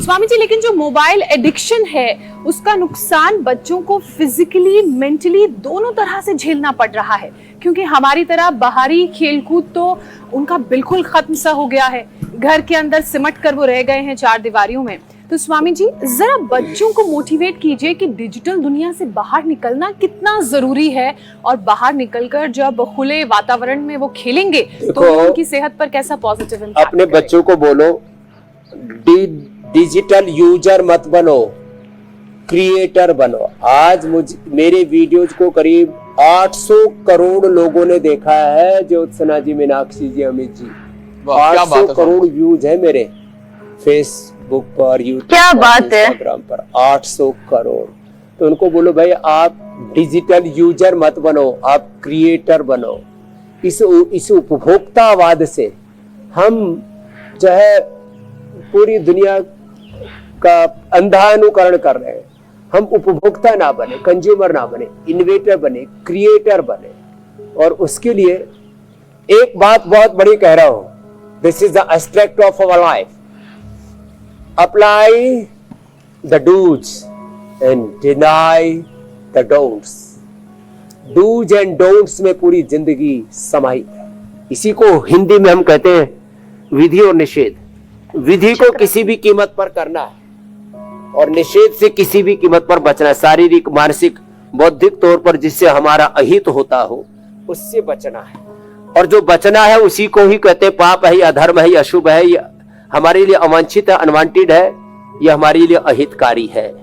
स्वामी जी, लेकिन जो mobile addiction है उसका नुकसान बच्चों को फिजिकली, मेंटली दोनों तरह से झेलना पड़ रहा है, क्योंकि हमारी तरह बाहरी खेलकूद तो उनका बिल्कुल खत्म सा हो गया है। घर के अंदर सिमट कर वो रह गए हैं चार दीवारियों में। तो स्वामी जी, जरा बच्चों को मोटिवेट कीजिए कि डिजिटल दुनिया से बाहर निकलना कितना जरूरी है, और बाहर निकलकर जब खुले वातावरण में वो खेलेंगे तो उनकी सेहत पर कैसा पॉजिटिव इम्पैक्ट अपने बच्चों को बोलो, डिजिटल यूजर मत बनो, क्रिएटर बनो। आज मेरे वीडियोज को करीब 800 करोड़ लोगों ने देखा है। ज्योत्सना जी, मीनाक्षी जी, अमित जी, 800 करोड़ व्यूज है मेरे फेसबुक पर, यूट्यूब क्या बात है, इंस्टाग्राम पर 800 करोड़। तो उनको बोलो भाई, आप डिजिटल यूजर मत बनो, आप क्रिएटर बनो। इस उपभोक्तावाद से हम जो है पूरी दुनिया का अंधा अनुकरण कर रहे हैं। हम उपभोक्ता ना बने, कंज्यूमर ना बने, इनोवेटर बने, क्रिएटर बने। और उसके लिए एक बात बहुत बड़ी कह रहा हूं, this is the aspect of our life. Apply the dos and deny the don'ts. Dos and don'ts में पूरी जिंदगी समाहित है। इसी को हिंदी में हम कहते हैं विधि और निषेध। विधि को किसी भी कीमत पर करना है और निषेध से किसी भी कीमत पर बचना है। शारीरिक, मानसिक, बौद्धिक तौर पर जिससे हमारा अहित होता हो उससे बचना है। और जो बचना है उसी को ही कहते हैं पाप है, अधर्म है, अशुभ है, ये हमारे लिए अवांछित है, अनवांटेड है, ये हमारे लिए अहितकारी है,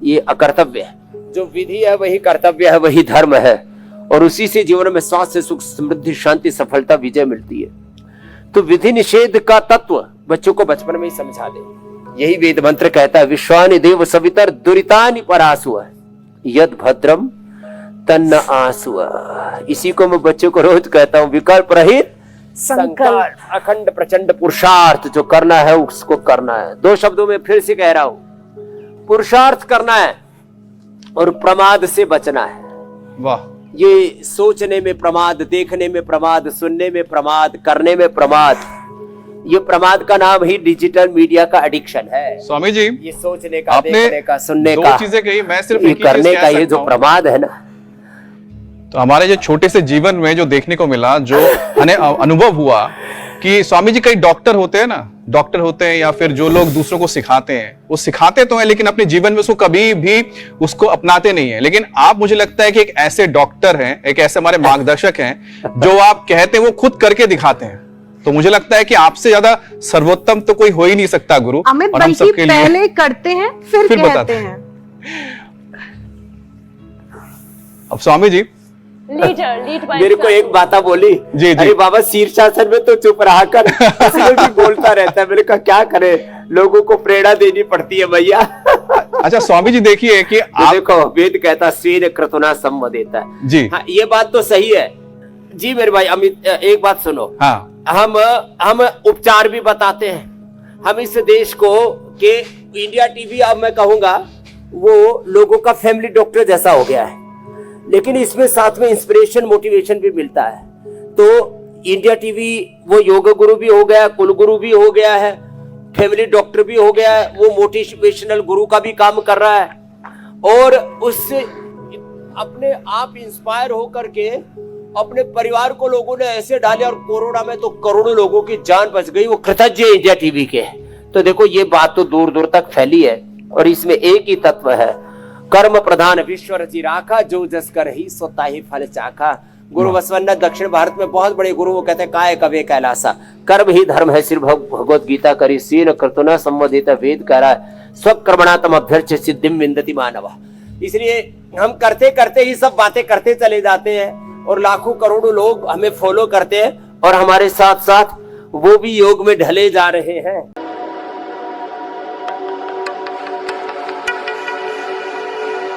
ये अकर्तव्य है। जो विधि है वही कर्तव्य है, वही धर्म है, और उसी से जीवन में स्वास्थ्य, सुख, समृद्धि, शांति, सफलता, विजय मिलती है। तो विधि निषेध का तत्व बच्चों को बचपन में ही समझा दे। यही वेद मंत्र कहता है, विश्वानि देव सवितर दुरितानि परासुः यद भद्रम तन्न आसुः। इसी को मैं बच्चों को रोज कहता हूँ, विकल्प रहित संकल्प, अखंड प्रचंड पुरुषार्थ। जो करना है उसको करना है। दो शब्दों में फिर से कह रहा हूं, पुरुषार्थ करना है और प्रमाद से बचना है। वाह। ये सोचने में प्रमाद, देखने में प्रमाद, सुनने में प्रमाद, करने में प्रमाद, ये प्रमाद का नाम ही डिजिटल मीडिया का एडिक्शन है। स्वामी जी, ये सोचने का, देखने का, सुनने का, दो चीजें कही, मैं सिर्फ ये करने का, ये जो प्रमाद है ना। तो हमारे जो छोटे से जीवन में जो देखने को मिला, जो हमें अनुभव हुआ कि स्वामी जी कई डॉक्टर होते हैं ना, डॉक्टर होते हैं या फिर जो लोग दूसरों को सिखाते हैं, वो सिखाते तो हैं लेकिन अपने जीवन में उसको कभी भी उसको अपनाते नहीं है। लेकिन आप, मुझे लगता है कि एक ऐसे डॉक्टर हैं, एक ऐसे हमारे मार्गदर्शक हैं जो आप कहते हैं वो खुद करके दिखाते हैं। तो मुझे लगता है कि आपसे ज्यादा सर्वोत्तम तो कोई हो ही नहीं सकता गुरु। अमित, और हम सबके लिए पहले करते हैं फिर कहते हैं। अब स्वामी जी, मेरे को एक बात बोली, जी, अरे बाबा शीर्षासन में तो चुप रहा कर, इसमें भी बोलता रहता है। मैंने कहा क्या करे, लोगों को प्रेरणा देनी पड़ती है भैया। अच्छा स्वामी जी, देखिए कि आप देखो, वेद कहता स्वेन क्रतुना सम्मदेता है जी। हाँ, ये बात तो सही है जी मेरे भाई। अमित, एक बात सुनो। हाँ, हम उपचार भी बताते हैं। हम इस देश को के इंडिया टीवी, अब मैं कहूंगा वो लोगों का फैमिली डॉक्टर जैसा हो गया है, लेकिन इसमें साथ में इंस्पिरेशन, मोटिवेशन भी मिलता है। तो इंडिया टीवी वो योग गुरु भी हो गया, कुल गुरु भी हो गया है, फैमिली डॉक्टर भी हो गया है, वो मोटिवेशनल गुरु का भी काम कर रहा है। और उससे अपने आप इंस्पायर होकर के अपने परिवार को लोगों ने ऐसे डाले, और कोरोना में तो करोड़ों लोगों की जान बच गई। वो कृतज्ञ इंडिया टीवी के। तो देखो, ये बात तो दूर दूर तक फैली है, और इसमें एक ही तत्व है, कर्म प्रधान विश्व रचि राखा, जो जस कर ही सो ताहि फल चाखा। गुरु बसवन्ना दक्षिण भारत में बहुत बड़े गुरु, वो कहते हैं काय कवे कैलासा, कर्म ही धर्म है, श्री भगवत गीता करी सीन क्रतुना सम्मोदित। वेद कह रहा है स्वकर्मणातम अभ्यर्च्य सिद्धिम विन्दति मानवा। इसलिए हम करते करते ही सब बातें करते चले जाते हैं, और लाखों करोड़ों लोग हमें फॉलो करते हैं, और हमारे साथ साथ वो भी योग में ढले जा रहे हैं।